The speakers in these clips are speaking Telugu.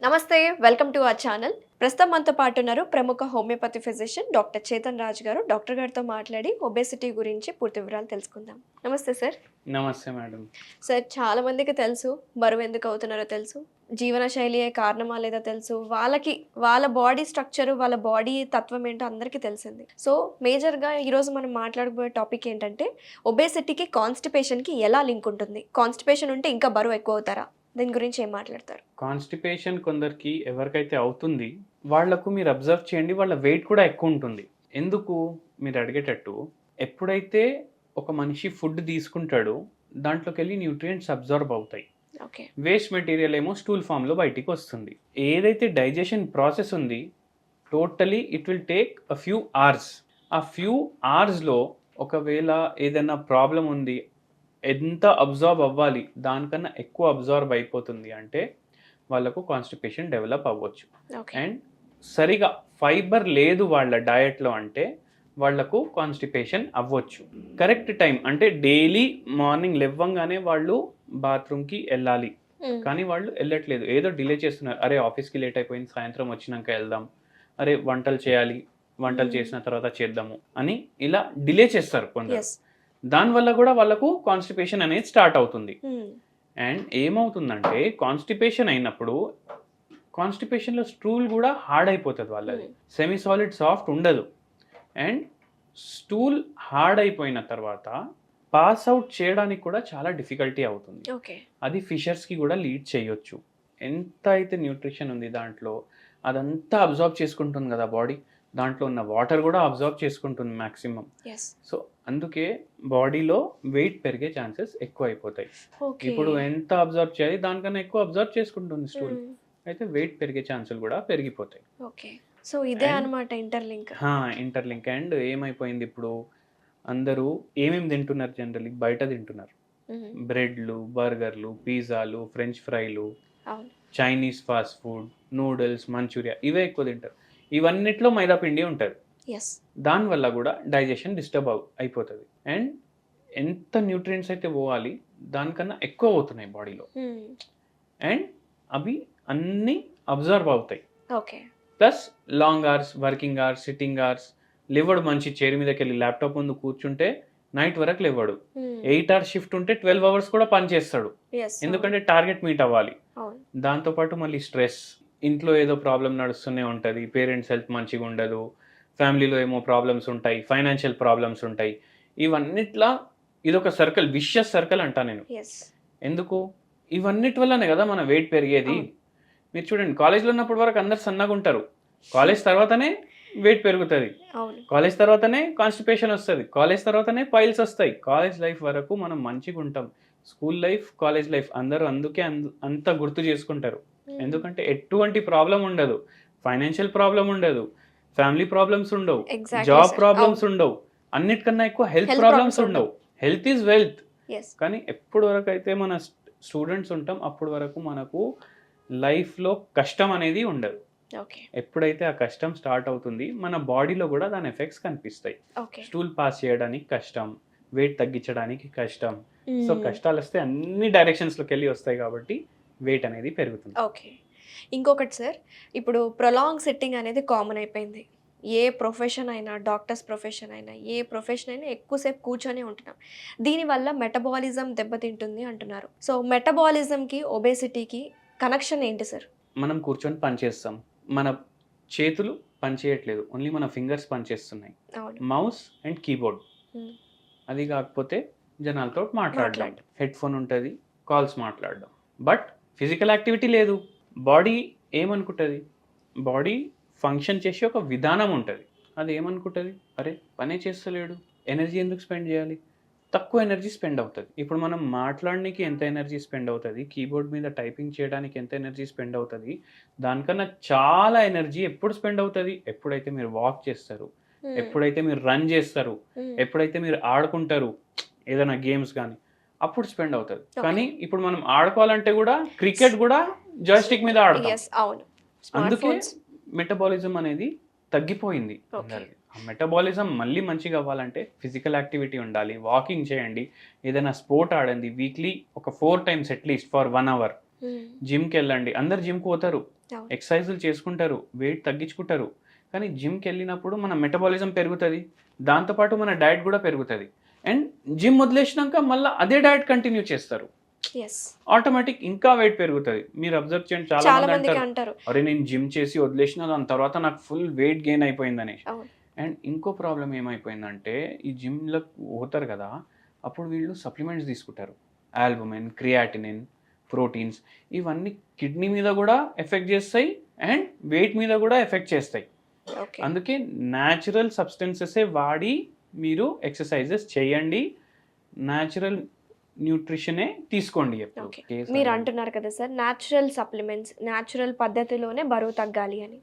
నమస్తే, వెల్కమ్ టు అవర్ ఛానల్. ప్రస్తుతం మనతో పాటు ఉన్నారు ప్రముఖ homeopathy physician doctor Chetan Raj గారు. డాక్టర్ గారితో మాట్లాడి ఒబేసిటీ గురించి పూర్తి వివరాలు తెలుసుకుందాం. నమస్తే సార్. నమస్తే మేడం. సార్, చాలా మందికి తెలుసు బరువు ఎందుకు అవుతున్నారో తెలుసు, జీవన శైలియే కారణమా లేదా తెలుసు, వాళ్ళ బాడీ స్ట్రక్చర్, వాళ్ళ బాడీ తత్వం ఏంటో అందరికీ తెలిసింది. సో మేజర్గా ఈరోజు మనం మాట్లాడబోయే టాపిక్ ఏంటంటే ఒబేసిటీకి కాన్స్టిపేషన్కి ఎలా లింక్ ఉంటుంది, కాన్స్టిపేషన్ ఉంటే ఇంకా బరువు ఎక్కువ అవుతారా, దీని గురించి ఏం మాట్లాడతారు? కాన్స్టిపేషన్ కొందరికి ఎవరికైతే అవుతుంది వాళ్లకు మీరు అబ్జర్వ్ చేయండి, వాళ్ళ వెయిట్ కూడా ఎక్కువ ఉంటుంది. ఎందుకు మీరు అడిగేటట్టు, ఎప్పుడైతే ఒక మనిషి ఫుడ్ తీసుకుంటాడో దాంట్లోకి వెళ్ళి న్యూట్రియంట్స్ అబ్జర్వ్ అవుతాయి. వేస్ట్ మెటీరియల్ ఏమో స్టూల్ ఫామ్లో బయటికి వస్తుంది. ఏదైతే డైజెషన్ ప్రాసెస్ ఉంది totally it will take a few hours. ఆ ఫ్యూ అవర్స్లో ఒకవేళ ఏదైనా ప్రాబ్లం ఉంది, ఎంత అబ్జార్బ్ అవ్వాలి దానికన్నా ఎక్కువ అబ్జార్బ్ అయిపోతుంది అంటే వాళ్ళకు కాన్స్టిపేషన్ డెవలప్ అవ్వచ్చు. అండ్ సరిగా ఫైబర్ లేదు వాళ్ళ డయట్లో అంటే వాళ్లకు కాన్స్టిపేషన్ అవ్వచ్చు. కరెక్ట్ టైం అంటే డైలీ మార్నింగ్ లేవగానే వాళ్ళు బాత్రూమ్కి వెళ్ళాలి, కానీ వాళ్ళు వెళ్ళట్లేదు, ఏదో డిలే చేస్తున్నారు. అరే ఆఫీస్కి లేట్ అయిపోయింది, సాయంత్రం వచ్చినాక వెళ్దాం, అరే వంటలు చేయాలి, వంటలు చేసిన తర్వాత చేద్దాము అని ఇలా డిలే చేస్తారు కొందరు. దానివల్ల కూడా వాళ్ళకు కాన్స్టిపేషన్ అనేది స్టార్ట్ అవుతుంది. అండ్ ఏమవుతుందంటే కాన్స్టిపేషన్ అయినప్పుడు కాన్స్టిపేషన్లో స్టూల్ కూడా హార్డ్ అయిపోతుంది వాళ్ళది, సెమీ సాలిడ్ సాఫ్ట్ ఉండదు. అండ్ స్టూల్ హార్డ్ అయిపోయిన తర్వాత పాస్ అవుట్ చేయడానికి కూడా చాలా డిఫికల్టీ అవుతుంది. అది ఫిషర్స్కి కూడా లీడ్ చేయొచ్చు. ఎంత అయితే న్యూట్రిషన్ ఉంది దాంట్లో అదంతా అబ్జార్బ్ చేసుకుంటుంది కదా బాడీ, దాంట్లో ఉన్న వాటర్ కూడా అబ్జర్వ్ చేసుకుంటుంది మ్యాక్సిమం. సో అందుకే బాడీలో వెయిట్ పెరిగే ఛాన్సెస్ ఎక్కువ అయిపోతాయి. ఇప్పుడు ఎంత అబ్జర్వ్ చేయాలి దానికన్నా ఎక్కువ అబ్జర్వ్ చేసుకుంటుంది స్టూల్, అయితే వెయిట్ పెరిగే ఛాన్సులు కూడా పెరిగిపోతాయి. సో ఇదే అన్నమాట ఇంటర్లింక్. అండ్ ఏమైపోయింది, ఇప్పుడు అందరూ ఏమేమి తింటున్నారు, జనరల్లీ బయట తింటున్నారు. బ్రెడ్లు, బర్గర్లు, పిజ్జాలు, ఫ్రెంచ్ ఫ్రైలు, Chinese fast food, noodles, manchurian, ఇవే ఎక్కువ తింటారు. ఇవన్నిట్లో మైదా పిండి ఉంటుంది. దానివల్ల కూడా డైజెషన్ డిస్టర్బ్ అయిపోతుంది. అండ్ ఎంత న్యూట్రియంట్స్ అయితే పోవాలి దానికన్నా ఎక్కువ అవుతున్నాయి బాడీలో. అండ్ అవి అన్నీ అబ్జర్వ్ అవుతాయి. Plus long hours, working hours, sitting hours, లేవడు మంచి చైర్ మీదకి వెళ్ళి ల్యాప్టాప్ ముందు కూర్చుంటే నైట్ వరకు లేవడు. 8 hours షిఫ్ట్ ఉంటే 12 hours కూడా పని చేస్తాడు, ఎందుకంటే టార్గెట్ మీట్ అవ్వాలి. దాంతోపాటు మళ్ళీ స్ట్రెస్, ఇంట్లో ఏదో ప్రాబ్లం నడుస్తూనే ఉంటుంది, పేరెంట్స్ హెల్త్ మంచిగా ఉండదు, ఫ్యామిలీలో ఏమో ప్రాబ్లమ్స్ ఉంటాయి, ఫైనాన్షియల్ ప్రాబ్లమ్స్ ఉంటాయి. ఇవన్నిట్లా ఇదొక సర్కిల్, విషియస్ సర్కిల్ అంటా నేను. ఎందుకు, ఇవన్నిటి వల్లనే కదా మన వెయిట్ పెరిగేది. మీరు చూడండి, కాలేజ్లో ఉన్నప్పటి వరకు అందరు సన్నగా ఉంటారు, కాలేజ్ తర్వాతనే వెయిట్ పెరుగుతుంది, కాలేజ్ తర్వాతనే కాన్స్టిపేషన్ వస్తుంది, కాలేజ్ తర్వాతనే పైల్స్ వస్తాయి. కాలేజ్ లైఫ్ వరకు మనం మంచిగా ఉంటాం, స్కూల్ లైఫ్, కాలేజ్ లైఫ్ అందరూ అందుకే అంత గుర్తు చేసుకుంటారు. ఎందుకంటే ఎటువంటి ప్రాబ్లం ఉండదు, ఫైనాన్షియల్ ప్రాబ్లం ఉండదు, ఫ్యామిలీ ప్రాబ్లమ్స్ ఉండవు, జాబ్ ప్రాబ్లమ్స్ ఉండవు, అన్నిటికన్నా ఎక్కువ హెల్త్ ప్రాబ్లమ్స్ ఉండవు. Health is wealth. కానీ ఎప్పుడు వరకు అయితే మన స్టూడెంట్స్ ఉంటాం అప్పటి వరకు మనకు లైఫ్లో కష్టం అనేది ఉండదు. ఎప్పుడైతే ఆ కష్టం స్టార్ట్ అవుతుంది మన బాడీలో కూడా దాని ఎఫెక్ట్స్ కనిపిస్తాయి. స్టూల్ పాస్ చేయడానికి కష్టం, వెయిట్ తగ్గించడానికి కష్టం. సో కష్టాలు వస్తే అన్ని డైరెక్షన్స్లోకి వెళ్ళి వస్తాయి కాబట్టి వెయిట్ అనేది పెరుగుతుంది. ఇంకొకటి సార్, ఇప్పుడు ప్రొలాంగ్ సిట్టింగ్ అనేది కామన్ అయిపోయింది. ఏ ప్రొఫెషన్ అయినా, డాక్టర్స్ ప్రొఫెషన్ అయినా, ఏ ప్రొఫెషన్ అయినా ఎక్కువసేపు కూర్చొని ఉంటున్నాం. దీనివల్ల మెటబాలిజం దెబ్బతింటుంది అంటున్నారు. సో మెటబాలిజంకి ఒబేసిటీకి కనెక్షన్ ఏంటి సార్? మనం కూర్చొని పని చేస్తాం, మన చేతులు పని చేయట్లేదు, ఓన్లీ మన ఫింగర్స్ పని చేస్తున్నాయి, మౌస్ అండ్ కీబోర్డ్. అది కాకపోతే జనాలతో మాట్లాడడం, హెడ్ ఫోన్ ఉంటుంది, కాల్స్ మాట్లాడడం, బట్ ఫిజికల్ యాక్టివిటీ లేదు. బాడీ ఏమనుకుంటుంది, బాడీ ఫంక్షన్ చేసే ఒక విధానం ఉంటుంది. అది ఏమనుకుంటుంది, అరే పనే చేస్తలేడు, ఎనర్జీ ఎందుకు స్పెండ్ చేయాలి, తక్కువ ఎనర్జీ స్పెండ్ అవుతుంది. ఇప్పుడు మనం మాట్లాడడానికి ఎంత ఎనర్జీ స్పెండ్ అవుతుంది, కీబోర్డ్ మీద టైపింగ్ చేయడానికి ఎంత ఎనర్జీ స్పెండ్ అవుతుంది, దానికన్నా చాలా ఎనర్జీ ఎప్పుడు స్పెండ్ అవుతుంది, ఎప్పుడైతే మీరు వాక్ చేస్తారు, ఎప్పుడైతే మీరు రన్ చేస్తారు, ఎప్పుడైతే మీరు ఆడుకుంటారు ఏదైనా గేమ్స్ కానీ, అప్పుడు స్పెండ్ అవుతుంది. కానీ ఇప్పుడు మనం ఆడుకోవాలంటే కూడా క్రికెట్ కూడా జాయ్స్టిక్ మీద ఆడతాం. అందుకే మెటబాలిజం అనేది తగ్గిపోయింది. ఆ మెటబాలిజం మళ్ళీ మంచిగా అవ్వాలంటే ఫిజికల్ యాక్టివిటీ ఉండాలి, వాకింగ్ చేయండి, ఏదైనా స్పోర్ట్ ఆడండి, వీక్లీ ఒక 4 times అట్లీస్ట్ ఫర్ 1 hour. జిమ్కి వెళ్ళండి, అందరు జిమ్కి పోతారు, అవును. ఎక్సర్సైజులు చేసుకుంటారు, వెయిట్ తగ్గించుకుంటారు. కానీ జిమ్కి వెళ్ళినప్పుడు మన మెటబాలిజం పెరుగుతుంది, దాంతోపాటు మన డయట్ కూడా పెరుగుతుంది. అండ్ జిమ్ వదిలేసినాక మళ్ళీ అదే డయట్ కంటిన్యూ చేస్తారు, ఎస్, ఆటోమేటిక్ ఇంకా వెయిట్ పెరుగుతుంది. మీరు అబ్జర్వ్ చేయండి, చాలా చాలా మంది మందికి అంటారు, అంటారు. అరే నేను జిమ్ చేసి వదిలేసిన దాని తర్వాత నాకు ఫుల్ వెయిట్ గెయిన్ అయిపోయిందని. అవును. అండ్ ఇంకో ప్రాబ్లం ఏమైపోయిందంటే, ఈ జిమ్లో పోతారు కదా, అప్పుడు వీళ్ళు సప్లిమెంట్స్ తీసుకుంటారు, ఆల్బుమిన్, క్రియాటినిన్, ప్రోటీన్స్. ఇవన్నీ కిడ్నీ మీద కూడా ఎఫెక్ట్ చేస్తాయి అండ్ వెయిట్ మీద కూడా ఎఫెక్ట్ చేస్తాయి. ఓకే. అందుకే న్యాచురల్ సబ్స్టెన్సెసే వాడి మీరు ఎక్సర్సైజెస్ చేయండి, న్యాచురల్ న్యూట్రిషనే తీసుకోండి ఎప్పుడు. ఓకే. మీరు అంటున్నారు కదా సార్, న్యాచురల్ సప్లిమెంట్స్, న్యాచురల్ పద్ధతిలోనే బరువు తగ్గాలి అని.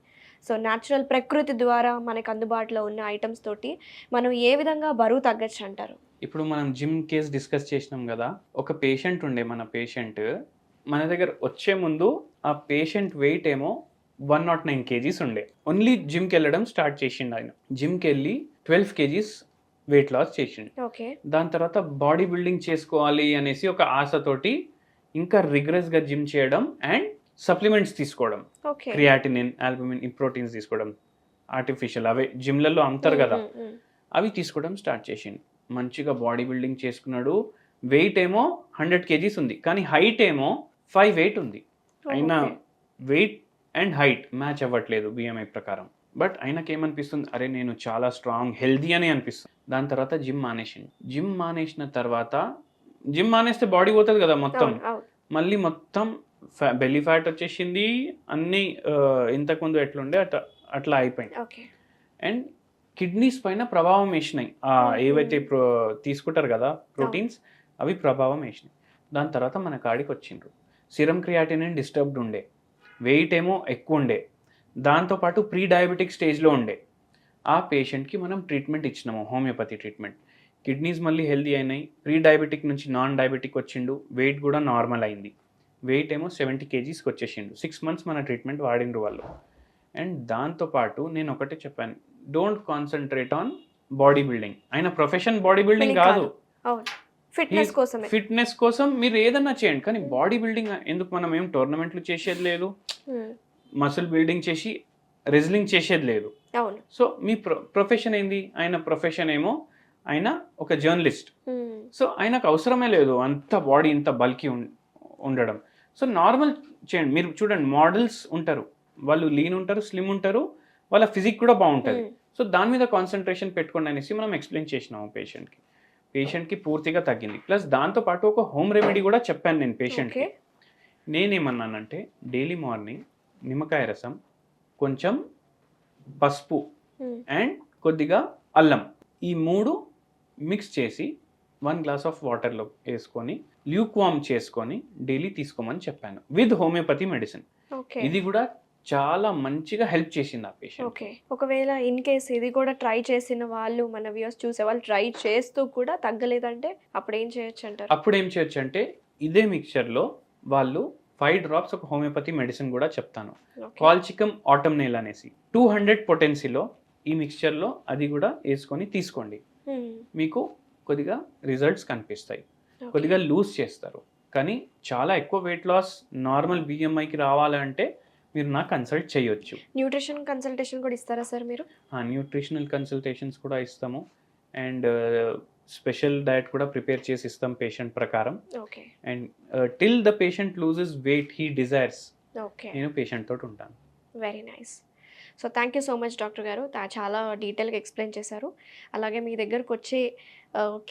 సో న్యాచురల్ ప్రకృతి ద్వారా మనకు అందుబాటులో ఉన్న ఐటమ్స్ తోటి మనం ఏ విధంగా బరువు తగ్గచ్చు అంటారు? ఇప్పుడు మనం జిమ్ కేస్ డిస్కస్ చేసినాం కదా, ఒక పేషెంట్ ఉండే, మన పేషెంట్ మన దగ్గర వచ్చే ముందు ఆ పేషెంట్ వెయిట్ ఏమో 109 kgs ఉండే. ఓన్లీ జిమ్కి వెళ్ళడం స్టార్ట్ చేసిండు ఆయన. జిమ్కి వెళ్ళి 12 kgs వెయిట్ లాస్ చేసిండు. ఓకే. దాని తర్వాత బాడీ బిల్డింగ్ చేసుకోవాలి అనేసి ఒక ఆశతోటి ఇంకా రిగ్రెస్గా జిమ్ చేయడం అండ్ సప్లిమెంట్స్ తీసుకోవడం, ఓకే. క్రియాటినిన్, ఆల్బుమిన్, ఈ ప్రోటీన్స్ తీసుకోవడం, ఆర్టిఫిషియల్ అవే జిమ్లలో అమ్ముతారు కదా, అవి తీసుకోవడం స్టార్ట్ చేసిండు. మంచిగా బాడీ బిల్డింగ్ చేసుకున్నాడు. వెయిట్ ఏమో 100 kgs ఉంది, కానీ హైట్ ఏమో 5'8" ఉంది. అయినా వెయిట్ అండ్ హైట్ మ్యాచ్ అవ్వట్లేదు బిఎంఐ ప్రకారం. బట్ ఆయనకి ఏమనిపిస్తుంది, అరే నేను చాలా స్ట్రాంగ్ హెల్దీ అని అనిపిస్తుంది. దాని తర్వాత జిమ్ మానేసింది. జిమ్ మానేసిన తర్వాత, జిమ్ మానేస్తే బాడీ పోతుంది కదా మొత్తం, మళ్ళీ మొత్తం బెల్లీ ఫ్యాట్ వచ్చేసింది, అన్నీ ఇంతకుముందు ఎట్లుండే అట్లా అయిపోయింది. అండ్ కిడ్నీస్ పైన ప్రభావం వేసినాయి, ఏవైతే తీసుకుంటారు కదా ప్రోటీన్స్, అవి ప్రభావం వేసినాయి. దాని తర్వాత మన కాడికి వచ్చిండ్రు. సిరం క్రియాటినిన్ డిస్టర్బ్డ్ ఉండే, వెయిట్ ఏమో ఎక్కువ ఉండే, దాంతోపాటు ప్రీ డయాబెటిక్ స్టేజ్లో ఉండే. ఆ పేషెంట్కి మనం ట్రీట్మెంట్ ఇచ్చినాము, హోమియోపతి ట్రీట్మెంట్. కిడ్నీస్ మళ్ళీ హెల్దీ అయినాయి, ప్రీ డయాబెటిక్ నుంచి నాన్ డయాబెటిక్ వచ్చిండు, వెయిట్ కూడా నార్మల్ అయింది. వెయిట్ ఏమో 70 kgsకి వచ్చేసిండు. 6 months మన ట్రీట్మెంట్ వాడిండ్రు వాళ్ళు. అండ్ దాంతోపాటు నేను ఒకటే చెప్పాను, don't concentrate on body building. ఆయన ప్రొఫెషన్ బాడీ బిల్డింగ్ కాదు, ఫిట్నెస్ కోసం మీరు ఏదన్నా చేయండి, కానీ బాడీ బిల్డింగ్ ఎందుకు? మనం ఏం టోర్నమెంట్లు చేసేది లేదు, మసిల్ బిల్డింగ్ చేసి రెజ్లింగ్ చేసేది లేదు. సో మీ ప్రొఫెషన్ ఏంది? ఆయన ప్రొఫెషన్ ఏమో ఆయన ఒక జర్నలిస్ట్. సో ఆయనకు అవసరమే లేదు అంత బాడీ ఇంత బల్కీ ఉండడం. సో నార్మల్ చేయండి. మీరు చూడండి, మోడల్స్ ఉంటారు, వాళ్ళు లీన్ ఉంటారు, స్లిమ్ ఉంటారు, వాళ్ళ ఫిజిక్ కూడా బాగుంటుంది. సో దాని మీద కాన్సన్ట్రేషన్ పెట్టుకోండి అనేసి మనం ఎక్స్ప్లెయిన్ చేసినాము పేషెంట్కి పూర్తిగా తగ్గింది. ప్లస్ దాంతోపాటు ఒక హోమ్ రెమెడీ కూడా చెప్పాను నేను పేషెంట్కి. నేనేమన్నానంటే, డైలీ మార్నింగ్ నిమ్మకాయ రసం, కొంచెం పసుపు అండ్ కొద్దిగా అల్లం, ఈ 3 మిక్స్ చేసి 1 glass ఆఫ్ వాటర్లో వేసుకొని ల్యూక్ వామ్ చేసుకొని డైలీ తీసుకోమని చెప్పాను, విత్ హోమియోపతి మెడిసిన్. ఇది కూడా చాలా మంచిగా హెల్ప్ చేసింది ఆ పేషెంట్. ఓకే. ఒకవేళ ఇన్ కేస్ ఇది కూడా ట్రై చేసిన వాళ్ళు, మన వ్యూస్ చూసే వాళ్ళు ట్రై చేస్తూ కూడా తగ్గలేదంటే అప్పుడు ఏం చేయొచ్చు అంటారు? అప్పుడు ఏం చేయొచ్చు అంటే, ఇదే మిక్చర్లో వాళ్ళు 5 drops ఒక హోమియోపతి మెడిసిన్ కూడా చెప్తాను, కాల్చికమ్ ఆటమ్నేల్ అనేసి 200 పొటెన్సీలో ఈ మిక్చర్లో అది కూడా వేసుకొని తీసుకోండి. మీకు కొద్దిగా రిజల్ట్స్ కనిపిస్తాయి, కొద్దిగా లూజ్ చేస్తారు. కానీ చాలా ఎక్కువ వెయిట్ లాస్ నార్మల్ బిఎంఐకి రావాలంటే మీరు నాకు కన్సల్ట్ చేయొచ్చు. న్యూట్రిషన్ కన్సల్టేషన్ కూడా ఇస్తారా సార్ మీరు? న్యూట్రిషనల్ కన్సల్టేషన్స్ కూడా ఇస్తాము అండ్ స్పెషల్ డయట్ కూడా ప్రిపేర్ చేసి ఇస్తాం పేషెంట్ ప్రకారం. Okay. And till the patient loses weight he desires, నేను పేషెంట్ తోటి ఉంటాను. Very nice. So thank you so much doctor గారు, చాలా డీటెయిల్గా ఎక్స్ప్లెయిన్ చేశారు. అలాగే మీ దగ్గరకు వచ్చే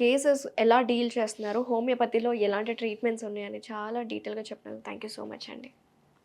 కేసెస్ ఎలా డీల్ చేస్తున్నారు, హోమియోపతిలో ఎలాంటి ట్రీట్మెంట్స్ ఉన్నాయని చాలా డీటెయిల్గా చెప్పినారు. థ్యాంక్ యూ సో మచ్ అండి.